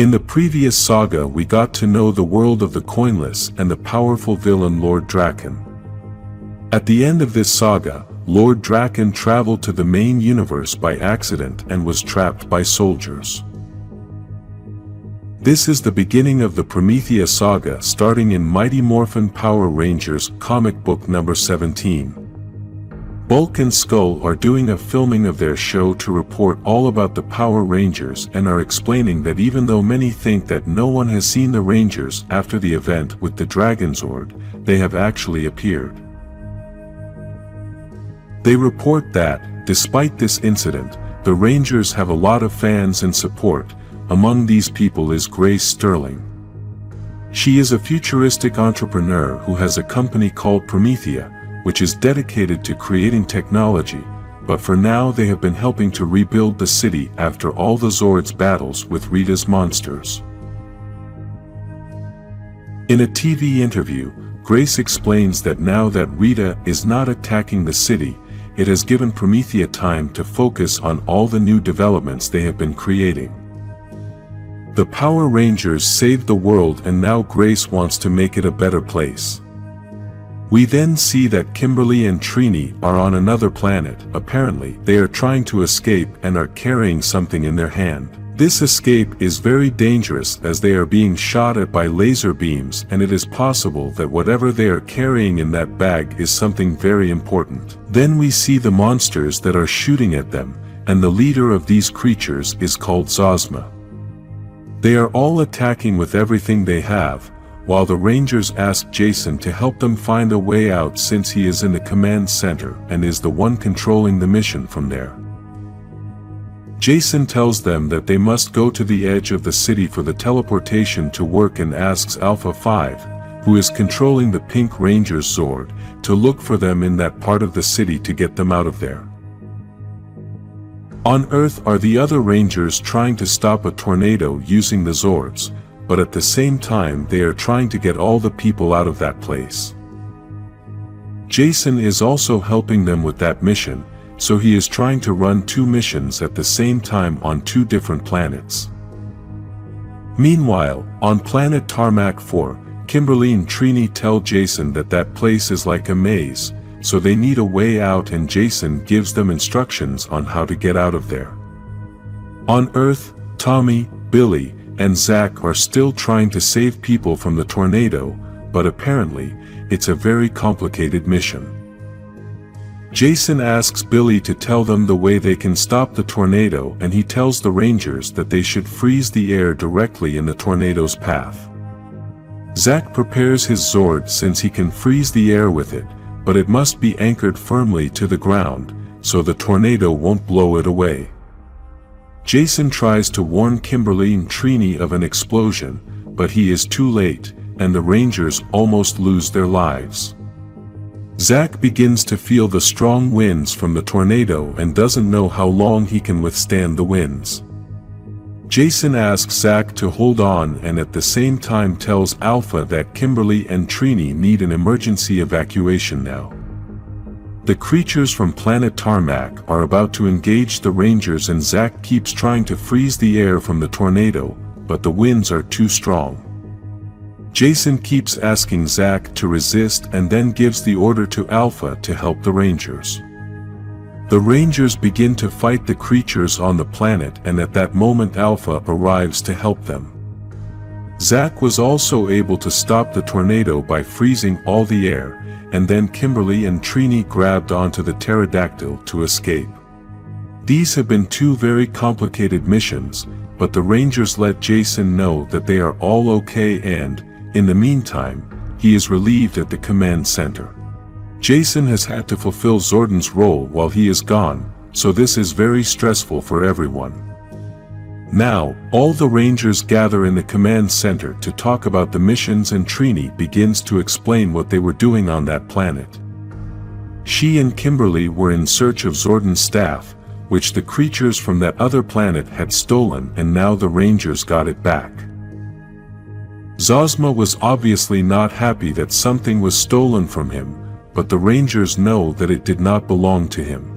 In the previous saga we got to know the world of the Coinless and the powerful villain Lord Draken. At the end of this saga, Lord Draken traveled to the main universe by accident and was trapped by soldiers. This is the beginning of the Promethea saga, starting in Mighty Morphin Power Rangers comic book number 17. Bulk and Skull are doing a filming of their show to report all about the Power Rangers and are explaining that even though many think that no one has seen the Rangers after the event with the Dragonzord, they have actually appeared. They report that, despite this incident, the Rangers have a lot of fans and support. Among these people is Grace Sterling. She is a futuristic entrepreneur who has a company called Promethea, which is dedicated to creating technology, but for now they have been helping to rebuild the city after all the Zords battles with Rita's monsters. In a TV interview, Grace explains that now that Rita is not attacking the city, it has given Promethea time to focus on all the new developments they have been creating. The Power Rangers saved the world and now Grace wants to make it a better place. We then see that Kimberly and Trini are on another planet. Apparently, they are trying to escape and are carrying something in their hand. This escape is very dangerous as they are being shot at by laser beams, and it is possible that whatever they are carrying in that bag is something very important. Then we see the monsters that are shooting at them, and the leader of these creatures is called Zosma. They are all attacking with everything they have, while the Rangers ask Jason to help them find a way out since he is in the command center and is the one controlling the mission from there. Jason tells them that they must go to the edge of the city for the teleportation to work and asks Alpha 5, who is controlling the Pink Ranger's Zord, to look for them in that part of the city to get them out of there. On Earth are the other Rangers trying to stop a tornado using the Zords, but at the same time they are trying to get all the people out of that place. Jason is also helping them with that mission, so he is trying to run 2 missions at the same time on 2 different planets. Meanwhile, on planet Tarmac 4, Kimberly and Trini tell Jason that that place is like a maze, so they need a way out and Jason gives them instructions on how to get out of there. On Earth, Tommy, Billy, and Zach are still trying to save people from the tornado, but apparently, it's a very complicated mission. Jason asks Billy to tell them the way they can stop the tornado, and he tells the Rangers that they should freeze the air directly in the tornado's path. Zach prepares his Zord since he can freeze the air with it, but it must be anchored firmly to the ground, so the tornado won't blow it away. Jason tries to warn Kimberly and Trini of an explosion, but he is too late, and the Rangers almost lose their lives. Zach begins to feel the strong winds from the tornado and doesn't know how long he can withstand the winds. Jason asks Zach to hold on and at the same time tells Alpha that Kimberly and Trini need an emergency evacuation now. The creatures from planet Tarmac are about to engage the Rangers and Zach keeps trying to freeze the air from the tornado, but the winds are too strong. Jason keeps asking Zach to resist and then gives the order to Alpha to help the Rangers. The Rangers begin to fight the creatures on the planet and at that moment Alpha arrives to help them. Zach was also able to stop the tornado by freezing all the air, and then Kimberly and Trini grabbed onto the pterodactyl to escape. These have been 2 very complicated missions, but the Rangers let Jason know that they are all okay and, in the meantime, he is relieved at the command center. Jason has had to fulfill Zordon's role while he is gone, so this is very stressful for everyone. Now, all the Rangers gather in the command center to talk about the missions and Trini begins to explain what they were doing on that planet. She and Kimberly were in search of Zordon's staff, which the creatures from that other planet had stolen and now the Rangers got it back. Zosma was obviously not happy that something was stolen from him, but the Rangers know that it did not belong to him.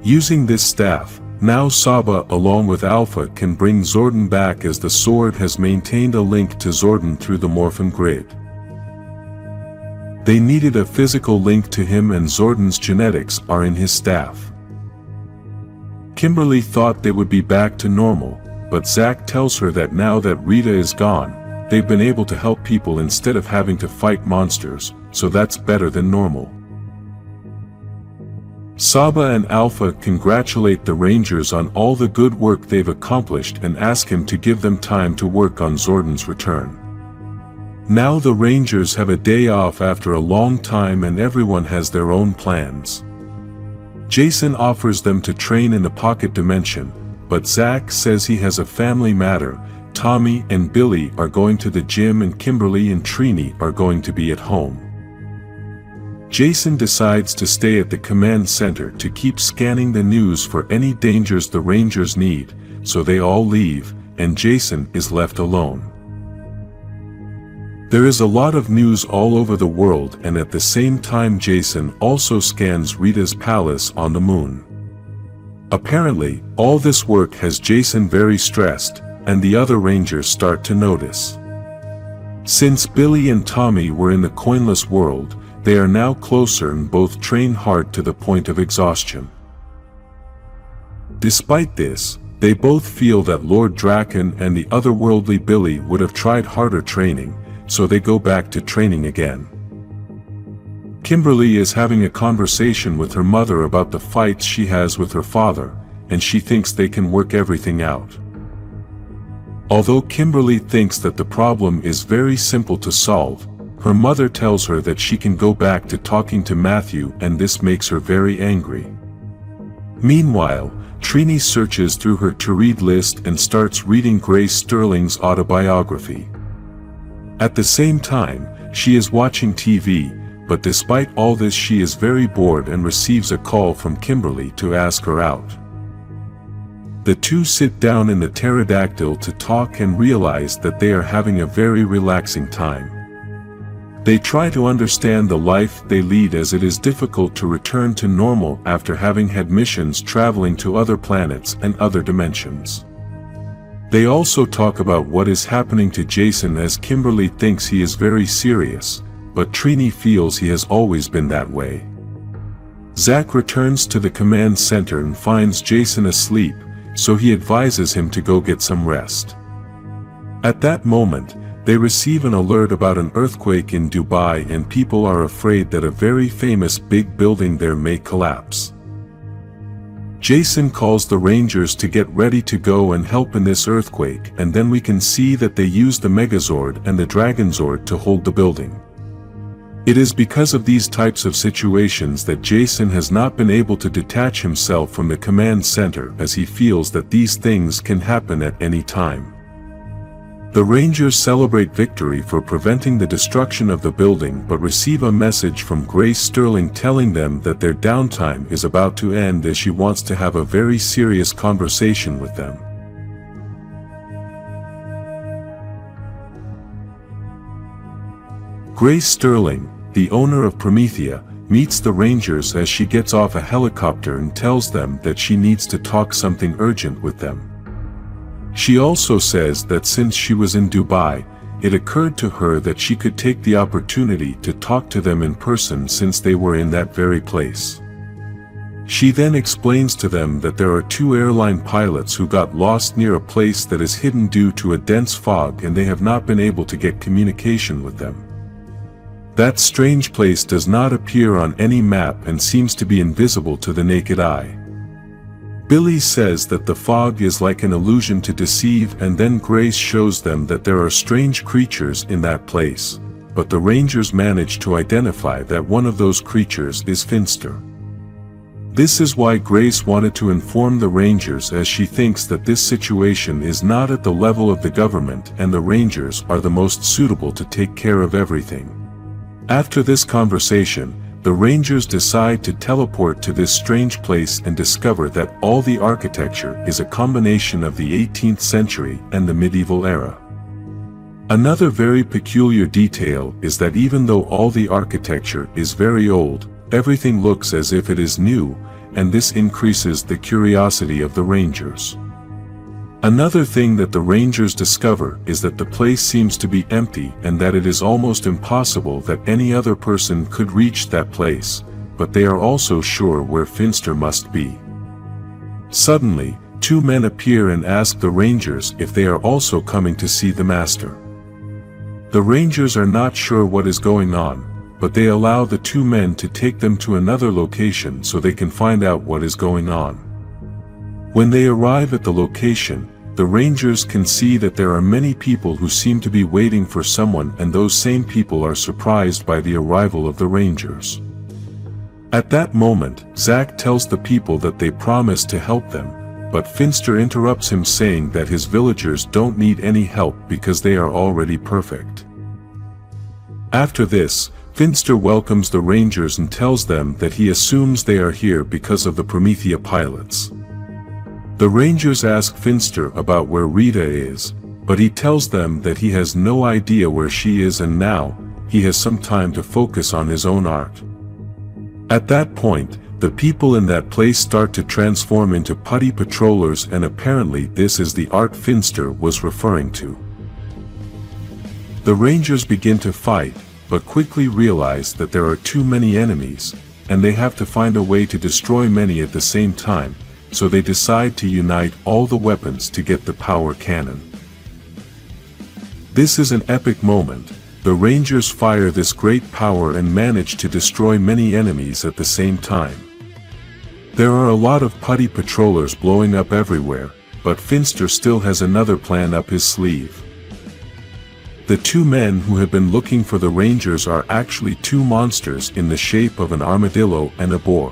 Using this staff, Now Saba along with Alpha can bring Zordon back, as the sword has maintained a link to Zordon through the Morphin grid. They needed a physical link to him, and Zordon's genetics are in his staff. Kimberly thought they would be back to normal, but Zack tells her that now that Rita is gone, they've been able to help people instead of having to fight monsters, so that's better than normal. Saba and Alpha congratulate the Rangers on all the good work they've accomplished and ask him to give them time to work on Zordon's return. Now the Rangers have a day off after a long time, and everyone has their own plans. Jason offers them to train in the pocket dimension, but Zack says he has a family matter. Tommy and Billy are going to the gym, and Kimberly and Trini are going to be at home. Jason decides to stay at the command center to keep scanning the news for any dangers the Rangers need, so they all leave, and Jason is left alone. There is a lot of news all over the world, and at the same time Jason also scans Rita's palace on the moon. Apparently, all this work has Jason very stressed, and the other Rangers start to notice. Since Billy and Tommy were in the coinless world, they are now closer and both train hard to the point of exhaustion. Despite this, they both feel that Lord Draken and the otherworldly Billy would have tried harder training, so they go back to training again. Kimberly is having a conversation with her mother about the fights she has with her father, and she thinks they can work everything out. Although Kimberly thinks that the problem is very simple to solve, her mother tells her that she can go back to talking to Matthew, and this makes her very angry. Meanwhile, Trini searches through her to-read list and starts reading Grace Sterling's autobiography. At the same time, she is watching TV, but despite all this she is very bored and receives a call from Kimberly to ask her out. The two sit down in the pterodactyl to talk and realize that they are having a very relaxing time. They try to understand the life they lead, as it is difficult to return to normal after having had missions traveling to other planets and other dimensions. They also talk about what is happening to Jason, as Kimberly thinks he is very serious, but Trini feels he has always been that way. Zack returns to the command center and finds Jason asleep, so he advises him to go get some rest. At that moment, they receive an alert about an earthquake in Dubai, and people are afraid that a very famous big building there may collapse. Jason calls the Rangers to get ready to go and help in this earthquake, and then we can see that they use the Megazord and the Dragonzord to hold the building. It is because of these types of situations that Jason has not been able to detach himself from the command center, as he feels that these things can happen at any time. The Rangers celebrate victory for preventing the destruction of the building, but receive a message from Grace Sterling telling them that their downtime is about to end, as she wants to have a very serious conversation with them. Grace Sterling, the owner of Promethea, meets the Rangers as she gets off a helicopter and tells them that she needs to talk something urgent with them. She also says that since she was in Dubai, it occurred to her that she could take the opportunity to talk to them in person since they were in that very place. She then explains to them that there are two airline pilots who got lost near a place that is hidden due to a dense fog, and they have not been able to get communication with them. That strange place does not appear on any map and seems to be invisible to the naked eye. Billy says that the fog is like an illusion to deceive, and then Grace shows them that there are strange creatures in that place, but the Rangers manage to identify that one of those creatures is Finster. This is why Grace wanted to inform the Rangers, as she thinks that this situation is not at the level of the government and the Rangers are the most suitable to take care of everything. After this conversation, the Rangers decide to teleport to this strange place and discover that all the architecture is a combination of the 18th century and the medieval era. Another very peculiar detail is that even though all the architecture is very old, everything looks as if it is new, and this increases the curiosity of the Rangers. Another thing that the Rangers discover is that the place seems to be empty and that it is almost impossible that any other person could reach that place, but they are also sure where Finster must be. Suddenly, two men appear and ask the Rangers if they are also coming to see the Master. The Rangers are not sure what is going on, but they allow the two men to take them to another location so they can find out what is going on. When they arrive at the location, the Rangers can see that there are many people who seem to be waiting for someone, and those same people are surprised by the arrival of the Rangers. At that moment, Zack tells the people that they promised to help them, but Finster interrupts him saying that his villagers don't need any help because they are already perfect. After this, Finster welcomes the Rangers and tells them that he assumes they are here because of the Promethea pilots. The Rangers ask Finster about where Rita is, but he tells them that he has no idea where she is and now, he has some time to focus on his own art. At that point, the people in that place start to transform into putty patrollers, and apparently this is the art Finster was referring to. The Rangers begin to fight, but quickly realize that there are too many enemies, and they have to find a way to destroy many at the same time, so they decide to unite all the weapons to get the power cannon. This is an epic moment. The Rangers fire this great power and manage to destroy many enemies at the same time. There are a lot of putty patrollers blowing up everywhere, but Finster still has another plan up his sleeve. The two men who have been looking for the Rangers are actually two monsters in the shape of an armadillo and a boar.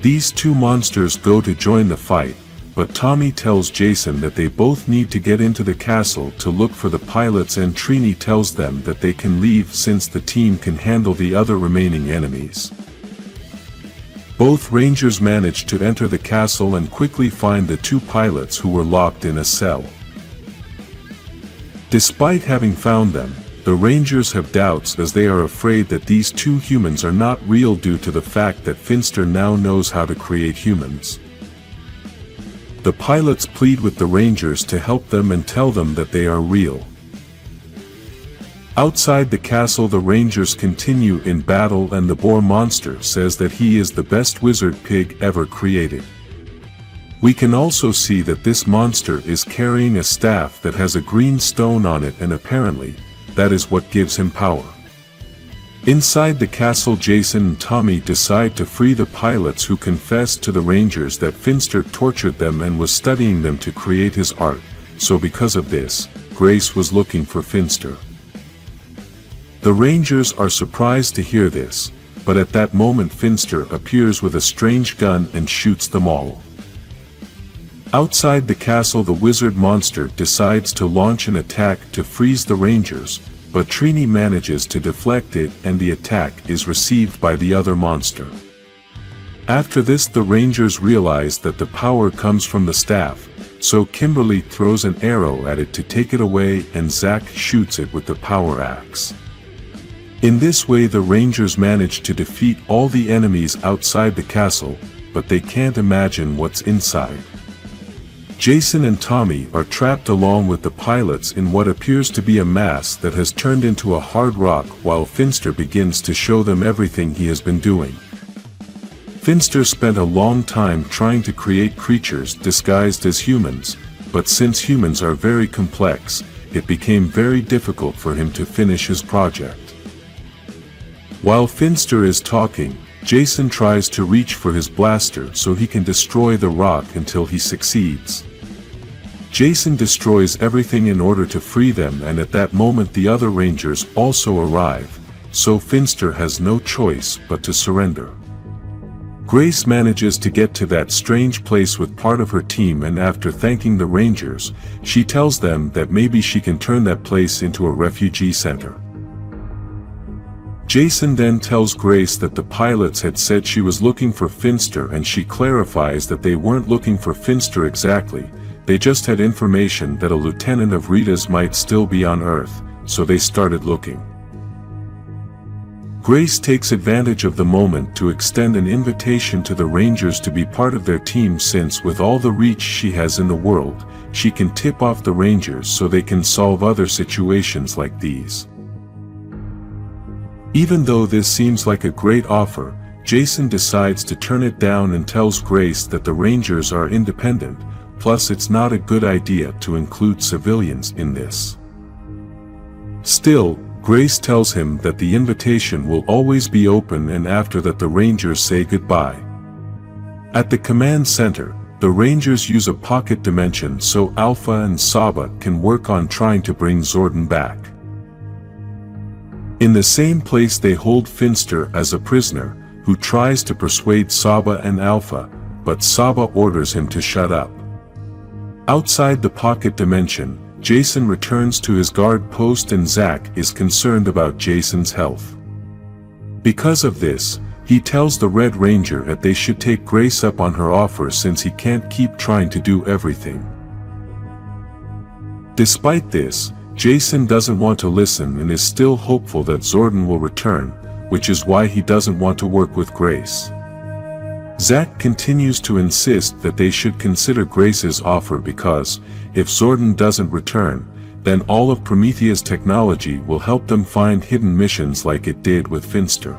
These two monsters go to join the fight, but Tommy tells Jason that they both need to get into the castle to look for the pilots, and Trini tells them that they can leave since the team can handle the other remaining enemies. Both Rangers manage to enter the castle and quickly find the two pilots who were locked in a cell. Despite having found them, the Rangers have doubts as they are afraid that these two humans are not real due to the fact that Finster now knows how to create humans. The pilots plead with the Rangers to help them and tell them that they are real. Outside the castle, the Rangers continue in battle, and the boar monster says that he is the best wizard pig ever created. We can also see that this monster is carrying a staff that has a green stone on it, and apparently, that is what gives him power. Inside the castle, Jason and Tommy decide to free the pilots who confessed to the Rangers that Finster tortured them and was studying them to create his art, so because of this, Grace was looking for Finster. The Rangers are surprised to hear this, but at that moment Finster appears with a strange gun and shoots them all. Outside the castle, the wizard monster decides to launch an attack to freeze the Rangers, but Trini manages to deflect it and the attack is received by the other monster. After this, the Rangers realize that the power comes from the staff, so Kimberly throws an arrow at it to take it away and Zack shoots it with the power axe. In this way, the Rangers manage to defeat all the enemies outside the castle, but they can't imagine what's inside. Jason and Tommy are trapped along with the pilots in what appears to be a mass that has turned into a hard rock, while Finster begins to show them everything he has been doing. Finster spent a long time trying to create creatures disguised as humans, but since humans are very complex, it became very difficult for him to finish his project. While Finster is talking, Jason tries to reach for his blaster so he can destroy the rock until he succeeds. Jason destroys everything in order to free them, and at that moment the other Rangers also arrive, so Finster has no choice but to surrender. Grace manages to get to that strange place with part of her team, and after thanking the Rangers, she tells them that maybe she can turn that place into a refugee center. Jason then tells Grace that the pilots had said she was looking for Finster, and she clarifies that they weren't looking for Finster exactly, they just had information that a lieutenant of Rita's might still be on Earth, so they started looking. Grace takes advantage of the moment to extend an invitation to the Rangers to be part of their team, since with all the reach she has in the world, she can tip off the Rangers so they can solve other situations like these. Even though this seems like a great offer, Jason decides to turn it down and tells Grace that the Rangers are independent, plus it's not a good idea to include civilians in this. Still, Grace tells him that the invitation will always be open, and after that the Rangers say goodbye. At the command center, the Rangers use a pocket dimension so Alpha and Saba can work on trying to bring Zordon back. In the same place they hold Finster as a prisoner, who tries to persuade Saba and Alpha, but Saba orders him to shut up. Outside the pocket dimension, Jason returns to his guard post and Zack is concerned about Jason's health. Because of this, he tells the Red Ranger that they should take Grace up on her offer since he can't keep trying to do everything. Despite this, Jason doesn't want to listen and is still hopeful that Zordon will return, which is why he doesn't want to work with Grace. Zack continues to insist that they should consider Grace's offer because, if Zordon doesn't return, then all of Promethea's technology will help them find hidden missions like it did with Finster.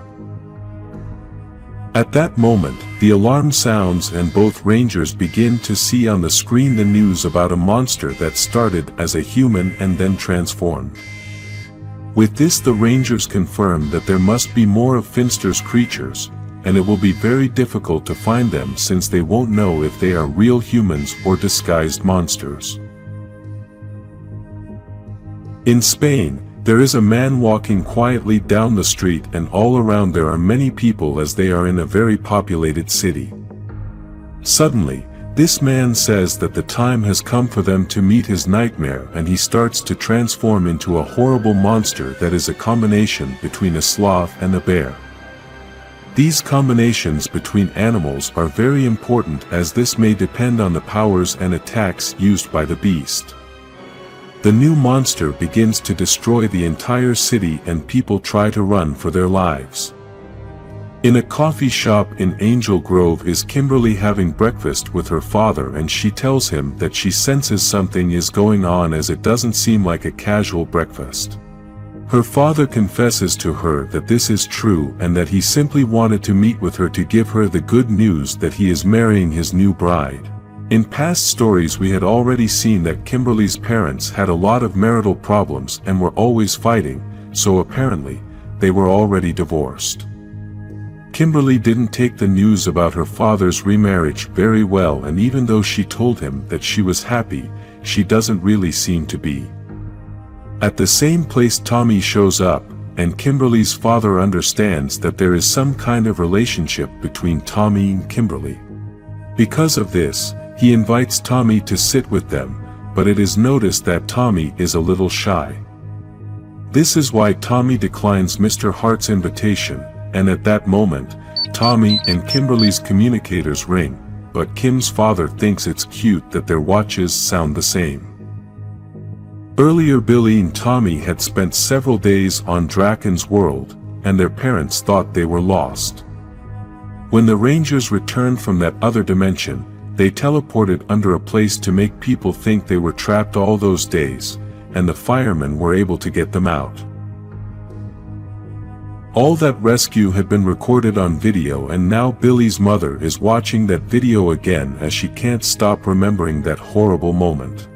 At that moment, the alarm sounds and both Rangers begin to see on the screen the news about a monster that started as a human and then transformed. With this, the Rangers confirm that there must be more of Finster's creatures, and it will be very difficult to find them since they won't know if they are real humans or disguised monsters. In Spain, there is a man walking quietly down the street, and all around there are many people as they are in a very populated city. Suddenly, this man says that the time has come for them to meet his nightmare, and he starts to transform into a horrible monster that is a combination between a sloth and a bear. These combinations between animals are very important as this may depend on the powers and attacks used by the beast. The new monster begins to destroy the entire city and people try to run for their lives. In a coffee shop in Angel Grove is Kimberly having breakfast with her father, and she tells him that she senses something is going on as it doesn't seem like a casual breakfast. Her father confesses to her that this is true and that he simply wanted to meet with her to give her the good news that he is marrying his new bride. In past stories we had already seen that Kimberly's parents had a lot of marital problems and were always fighting, so apparently, they were already divorced. Kimberly didn't take the news about her father's remarriage very well, and even though she told him that she was happy, she doesn't really seem to be. At the same place Tommy shows up, and Kimberly's father understands that there is some kind of relationship between Tommy and Kimberly. Because of this, he invites Tommy to sit with them, but it is noticed that Tommy is a little shy. This is why Tommy declines Mr. Hart's invitation, and at that moment, Tommy and Kimberly's communicators ring, but Kim's father thinks it's cute that their watches sound the same. Earlier Billy and Tommy had spent several days on Draken's world, and their parents thought they were lost. When the Rangers returned from that other dimension, they teleported under a place to make people think they were trapped all those days, and the firemen were able to get them out. All that rescue had been recorded on video, and now Billy's mother is watching that video again as she can't stop remembering that horrible moment.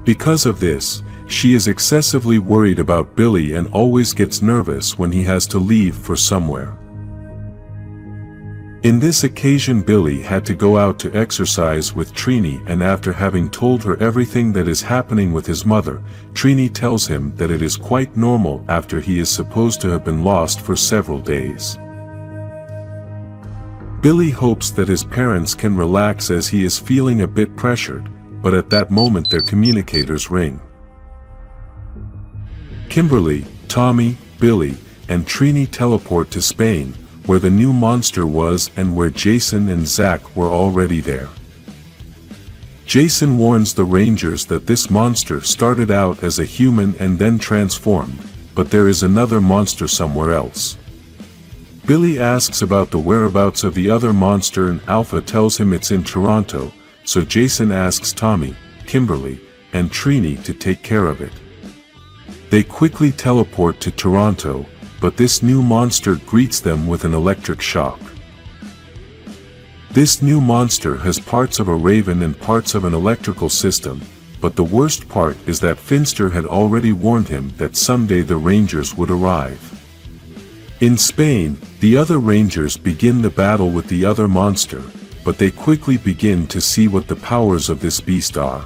Because of this, she is excessively worried about Billy and always gets nervous when he has to leave for somewhere. In this occasion Billy had to go out to exercise with Trini, and after having told her everything that is happening with his mother, Trini tells him that it is quite normal after he is supposed to have been lost for several days. Billy hopes that his parents can relax as he is feeling a bit pressured, but at that moment their communicators ring. Kimberly, Tommy, Billy, and Trini teleport to Spain, where the new monster was and where Jason and Zack were already there. Jason warns the Rangers that this monster started out as a human and then transformed, but there is another monster somewhere else. Billy asks about the whereabouts of the other monster and Alpha tells him it's in Toronto, so Jason asks Tommy, Kimberly, and Trini to take care of it. They quickly teleport to Toronto, but this new monster greets them with an electric shock. This new monster has parts of a raven and parts of an electrical system, but the worst part is that Finster had already warned him that someday the Rangers would arrive. In Spain, the other Rangers begin the battle with the other monster, but they quickly begin to see what the powers of this beast are.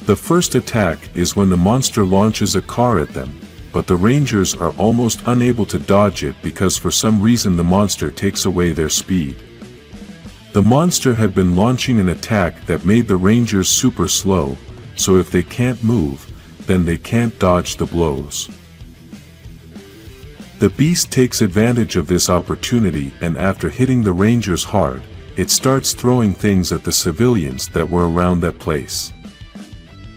The first attack is when the monster launches a car at them, but the Rangers are almost unable to dodge it because for some reason the monster takes away their speed. The monster had been launching an attack that made the Rangers super slow, so if they can't move, then they can't dodge the blows. The beast takes advantage of this opportunity and after hitting the Rangers hard, it starts throwing things at the civilians that were around that place.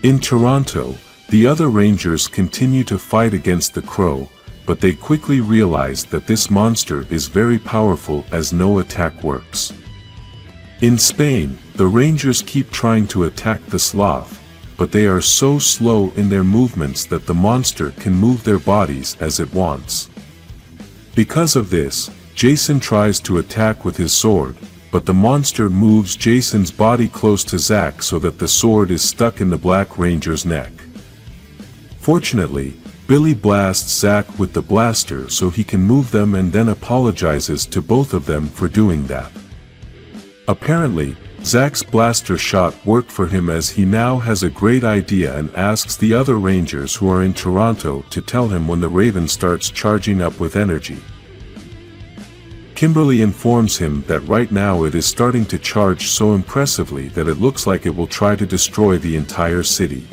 In Toronto, the other Rangers continue to fight against the Crow, but they quickly realize that this monster is very powerful as no attack works. In Spain, the Rangers keep trying to attack the Sloth, but they are so slow in their movements that the monster can move their bodies as it wants. Because of this, Jason tries to attack with his sword, but the monster moves Jason's body close to Zack so that the sword is stuck in the Black Ranger's neck. Fortunately, Billy blasts Zack with the blaster so he can move them and then apologizes to both of them for doing that. Apparently, Zack's blaster shot worked for him as he now has a great idea and asks the other Rangers who are in Toronto to tell him when the Raven starts charging up with energy. Kimberly informs him that right now it is starting to charge so impressively that it looks like it will try to destroy the entire city.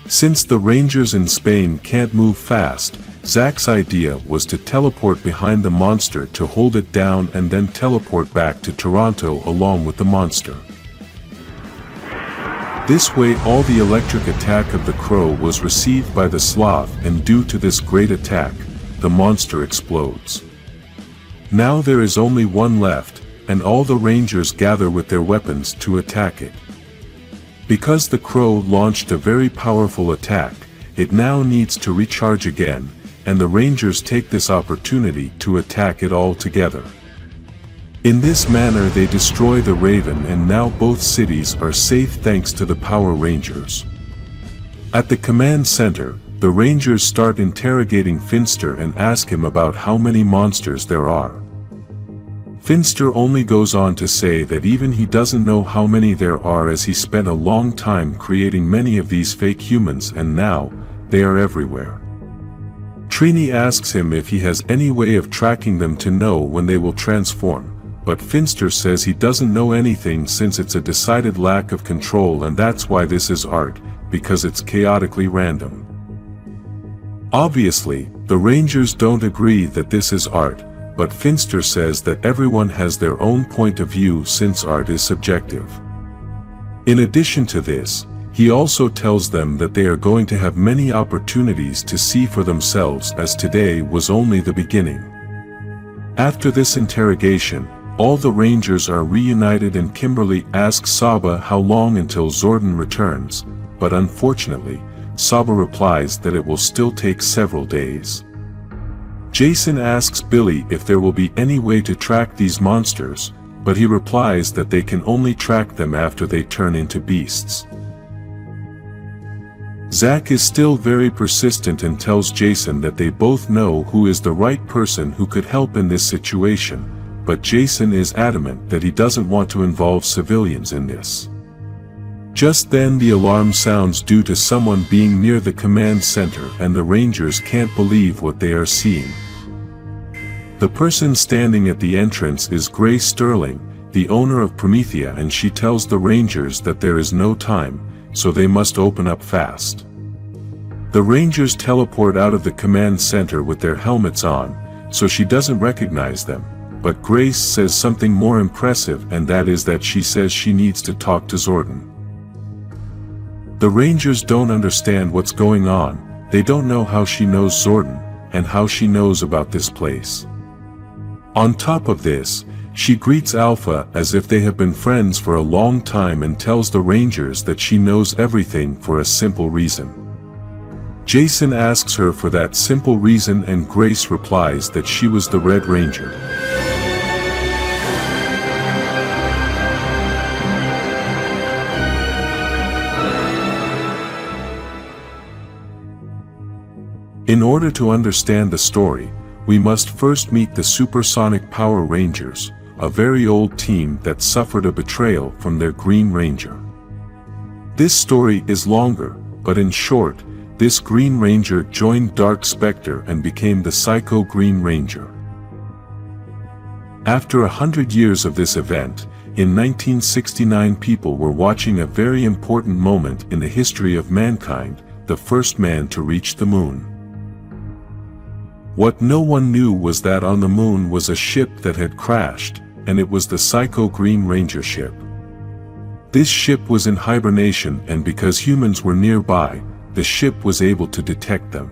Since the Rangers in Spain can't move fast, Zack's idea was to teleport behind the monster to hold it down and then teleport back to Toronto along with the monster. This way all the electric attack of the Crow was received by the Sloth and due to this great attack, the monster explodes. Now there is only one left, and all the Rangers gather with their weapons to attack it. Because the Crow launched a very powerful attack, it now needs to recharge again, and the Rangers take this opportunity to attack it all together. In this manner they destroy the Raven and now both cities are safe thanks to the Power Rangers. At the command center, the Rangers start interrogating Finster and ask him about how many monsters there are. Finster only goes on to say that even he doesn't know how many there are as he spent a long time creating many of these fake humans and now, they are everywhere. Trini asks him if he has any way of tracking them to know when they will transform, but Finster says he doesn't know anything since it's a decided lack of control and that's why this is art, because it's chaotically random. Obviously, the Rangers don't agree that this is art, but Finster says that everyone has their own point of view since art is subjective. In addition to this, he also tells them that they are going to have many opportunities to see for themselves as today was only the beginning. After this interrogation, all the Rangers are reunited and Kimberly asks Saba how long until Zordon returns, but unfortunately, Saba replies that it will still take several days. Jason asks Billy if there will be any way to track these monsters, but he replies that they can only track them after they turn into beasts. Zack is still very persistent and tells Jason that they both know who is the right person who could help in this situation, but Jason is adamant that he doesn't want to involve civilians in this. Just then the alarm sounds due to someone being near the command center and the Rangers can't believe what they are seeing. The person standing at the entrance is Grace Sterling, the owner of Promethea, and she tells the Rangers that there is no time, so they must open up fast. The Rangers teleport out of the command center with their helmets on, so she doesn't recognize them, but Grace says something more impressive and that is that she says she needs to talk to Zordon. The Rangers don't understand what's going on, They don't know how she knows Zordon, and how she knows about this place. On top of this, she greets Alpha as if they have been friends for a long time and tells the Rangers that she knows everything for a simple reason. Jason asks her for that simple reason and Grace replies that she was the Red Ranger. In order to understand the story, we must first meet the Supersonic Power Rangers, a very old team that suffered a betrayal from their Green Ranger. This story is longer, but in short, this Green Ranger joined Dark Spectre and became the Psycho Green Ranger. After 100 years of this event, in 1969 people were watching a very important moment in the history of mankind, the first man to reach the moon. What no one knew was that on the moon was a ship that had crashed, and it was the Psycho Green Ranger ship. This ship was in hibernation, and because humans were nearby, the ship was able to detect them.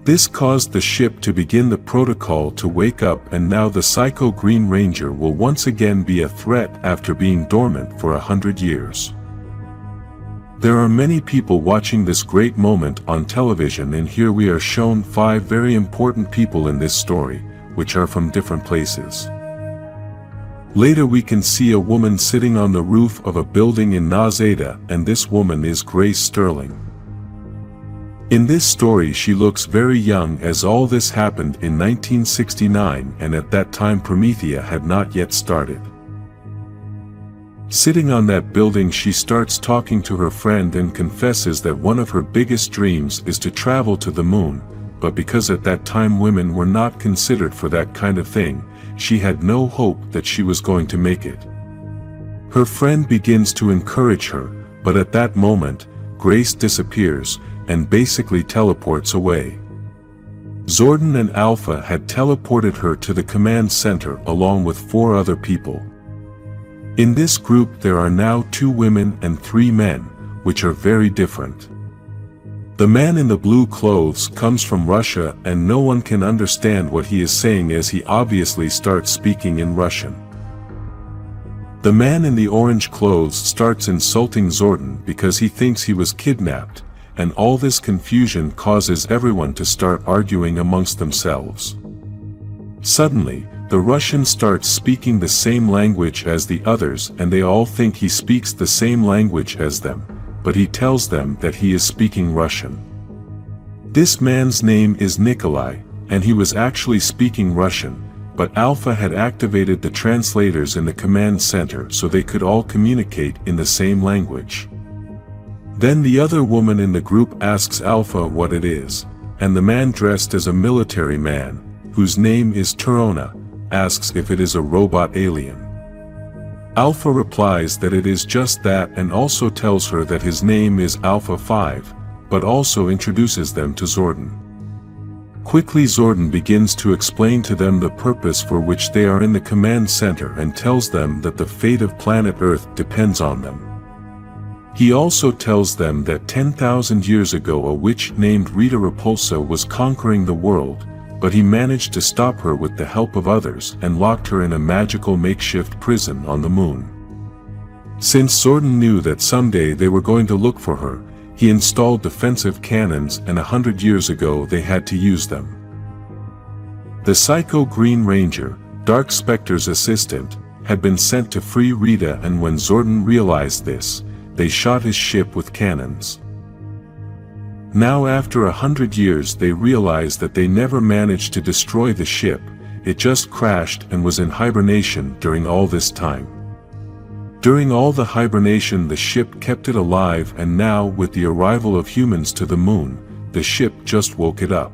This caused the ship to begin the protocol to wake up, and now the Psycho Green Ranger will once again be a threat after being dormant for 100 years. There are many people watching this great moment on television, and here we are shown 5 very important people in this story, which are from different places. Later we can see a woman sitting on the roof of a building in Nazada, and this woman is Grace Sterling. In this story she looks very young, as all this happened in 1969, and at that time Promethea had not yet started. Sitting on that building she starts talking to her friend and confesses that one of her biggest dreams is to travel to the moon, but because at that time women were not considered for that kind of thing, she had no hope that she was going to make it. Her friend begins to encourage her, but at that moment, Grace disappears, and basically teleports away. Zordon and Alpha had teleported her to the command center along with 4 other people. In this group there are now 2 women and 3 men, which are very different. The man in the blue clothes comes from Russia, and no one can understand what he is saying as he obviously starts speaking in Russian. The man in the orange clothes starts insulting Zordon because he thinks he was kidnapped, and all this confusion causes everyone to start arguing amongst themselves. Suddenly, the Russian starts speaking the same language as the others, and they all think he speaks the same language as them, but he tells them that he is speaking Russian. This man's name is Nikolai, and he was actually speaking Russian, but Alpha had activated the translators in the command center so they could all communicate in the same language. Then the other woman in the group asks Alpha what it is, and the man dressed as a military man, whose name is Turona, asks if it is a robot alien. Alpha replies that it is just that, and also tells her that his name is Alpha 5, but also introduces them to Zordon. Quickly Zordon begins to explain to them the purpose for which they are in the command center and tells them that the fate of planet Earth depends on them. He also tells them that 10,000 years ago a witch named Rita Repulsa was conquering the world, but he managed to stop her with the help of others and locked her in a magical makeshift prison on the moon. Since Zordon knew that someday they were going to look for her, he installed defensive cannons, and 100 years ago they had to use them. The Psycho Green Ranger, Dark Spectre's assistant, had been sent to free Rita, and when Zordon realized this, they shot his ship with cannons. Now after 100 years they realized that they never managed to destroy the ship, it just crashed and was in hibernation during all this time. During all the hibernation the ship kept it alive, and now with the arrival of humans to the moon, the ship just woke it up.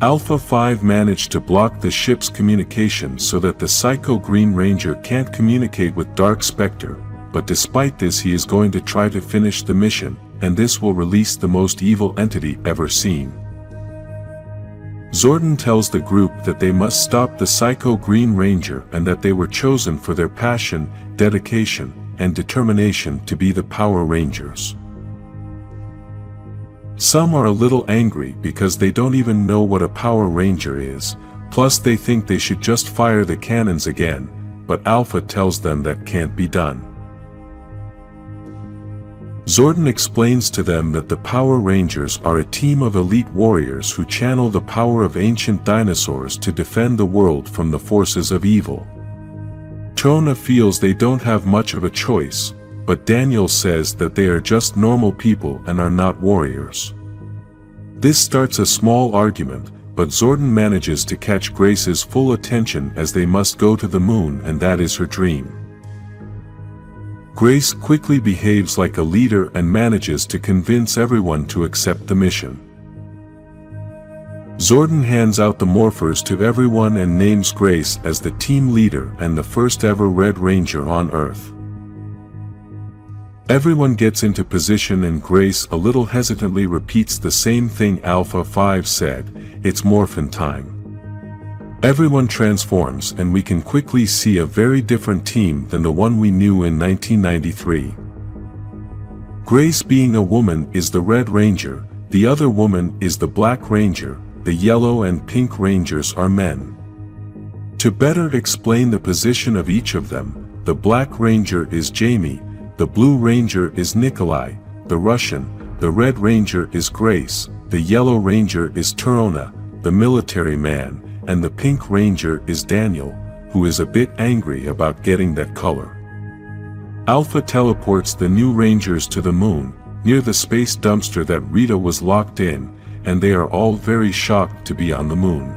Alpha 5 managed to block the ship's communication so that the Psycho Green Ranger can't communicate with Dark Spectre, but despite this he is going to try to finish the mission, and this will release the most evil entity ever seen. Zordon tells the group that they must stop the Psycho Green Ranger and that they were chosen for their passion, dedication, and determination to be the Power Rangers. Some are a little angry because they don't even know what a Power Ranger is, plus they think they should just fire the cannons again, but Alpha tells them that can't be done. Zordon explains to them that the Power Rangers are a team of elite warriors who channel the power of ancient dinosaurs to defend the world from the forces of evil. Trona feels they don't have much of a choice, but Daniel says that they are just normal people and are not warriors. This starts a small argument, but Zordon manages to catch Grace's full attention as they must go to the moon, and that is her dream. Grace quickly behaves like a leader and manages to convince everyone to accept the mission. Zordon hands out the morphers to everyone and names Grace as the team leader and the first ever Red Ranger on Earth. Everyone gets into position and Grace a little hesitantly repeats the same thing Alpha 5 said, "It's Morphin time." Everyone transforms and we can quickly see a very different team than the one we knew in 1993. Grace, being a woman, is the Red Ranger, the other woman is the Black Ranger, the Yellow and Pink Rangers are men. To better explain the position of each of them, the Black Ranger is Jamie, the Blue Ranger is Nikolai, the Russian, the Red Ranger is Grace, the Yellow Ranger is Trona, the military man, and the Pink Ranger is Daniel, who is a bit angry about getting that color. Alpha teleports the new Rangers to the moon, near the space dumpster that Rita was locked in, and they are all very shocked to be on the moon.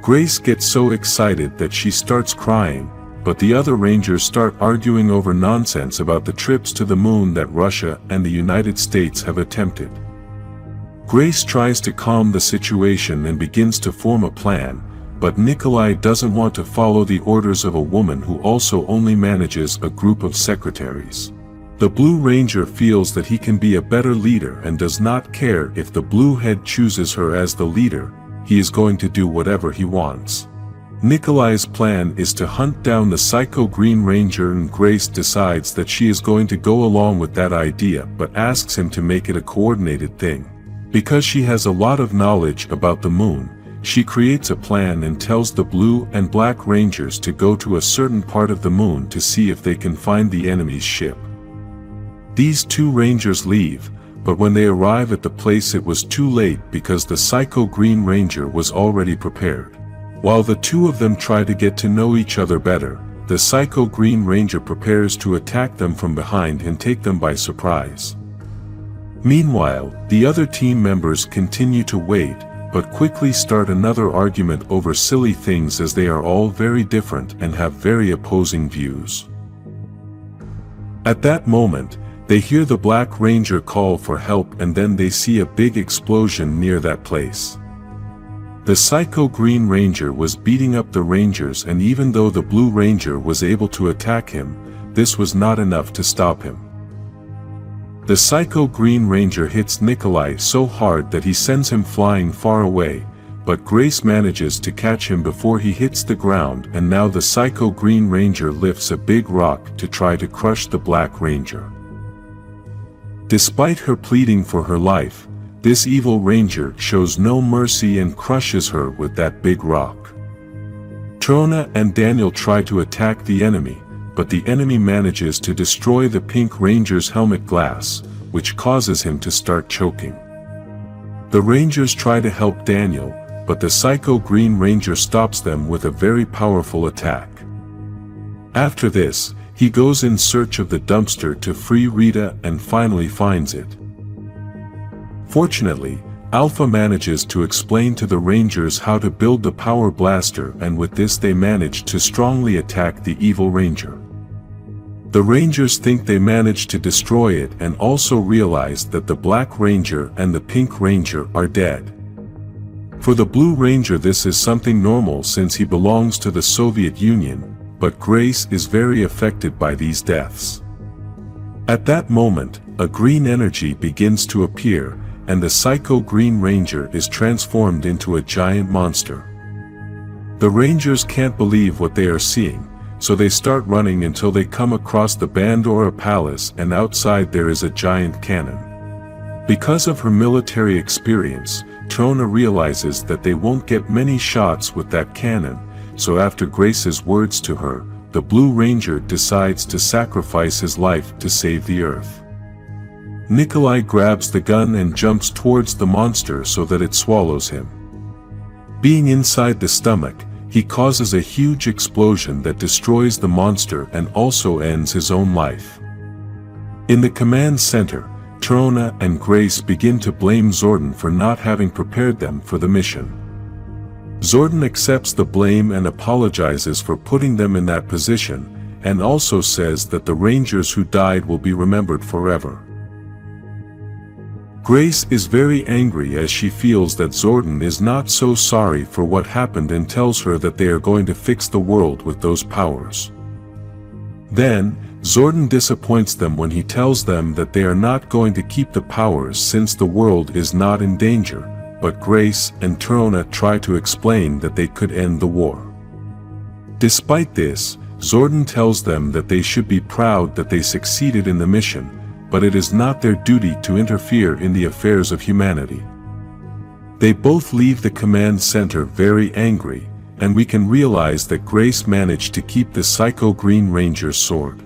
Grace gets so excited that she starts crying, but the other Rangers start arguing over nonsense about the trips to the moon that Russia and the United States have attempted. Grace tries to calm the situation and begins to form a plan, but Nikolai doesn't want to follow the orders of a woman who also only manages a group of secretaries. The Blue Ranger feels that he can be a better leader and does not care if the Blue Head chooses her as the leader, he is going to do whatever he wants. Nikolai's plan is to hunt down the Psycho Green Ranger, and Grace decides that she is going to go along with that idea but asks him to make it a coordinated thing. Because she has a lot of knowledge about the moon, she creates a plan and tells the Blue and Black Rangers to go to a certain part of the moon to see if they can find the enemy's ship. These two Rangers leave, but when they arrive at the place it was too late because the Psycho Green Ranger was already prepared. While the two of them try to get to know each other better, the Psycho Green Ranger prepares to attack them from behind and take them by surprise. Meanwhile, the other team members continue to wait, but quickly start another argument over silly things as they are all very different and have very opposing views. At that moment, they hear the Black Ranger call for help and then they see a big explosion near that place. The Psycho Green Ranger was beating up the Rangers, and even though the Blue Ranger was able to attack him, this was not enough to stop him. The Psycho Green Ranger hits Nikolai so hard that he sends him flying far away, but Grace manages to catch him before he hits the ground, and now the Psycho Green Ranger lifts a big rock to try to crush the Black Ranger. Despite her pleading for her life, this evil Ranger shows no mercy and crushes her with that big rock. Trona and Daniel try to attack the enemy, but the enemy manages to destroy the Pink Ranger's helmet glass, which causes him to start choking. The Rangers try to help Daniel, but the Psycho Green Ranger stops them with a very powerful attack. After this, he goes in search of the dumpster to free Rita and finally finds it. Fortunately, Alpha manages to explain to the Rangers how to build the power blaster, and with this they manage to strongly attack the evil Ranger. The Rangers think they managed to destroy it and also realize that the Black Ranger and the Pink Ranger are dead. For the Blue Ranger this is something normal since he belongs to the Soviet Union, but Grace is very affected by these deaths. At that moment, a green energy begins to appear, and the Psycho Green Ranger is transformed into a giant monster. The Rangers can't believe what they are seeing, so they start running until they come across the Bandora Palace, and outside there is a giant cannon. Because of her military experience, Trona realizes that they won't get many shots with that cannon, so after Grace's words to her, the Blue Ranger decides to sacrifice his life to save the Earth. Nikolai grabs the gun and jumps towards the monster so that it swallows him. Being inside the stomach, he causes a huge explosion that destroys the monster and also ends his own life. In the command center, Trona and Grace begin to blame Zordon for not having prepared them for the mission. Zordon accepts the blame and apologizes for putting them in that position, and also says that the Rangers who died will be remembered forever. Grace is very angry as she feels that Zordon is not so sorry for what happened and tells her that they are going to fix the world with those powers. Then, Zordon disappoints them when he tells them that they are not going to keep the powers since the world is not in danger, but Grace and Trona try to explain that they could end the war. Despite this, Zordon tells them that they should be proud that they succeeded in the mission, but it is not their duty to interfere in the affairs of humanity. They both leave the command center very angry, and we can realize that Grace managed to keep the Psycho Green Ranger's sword.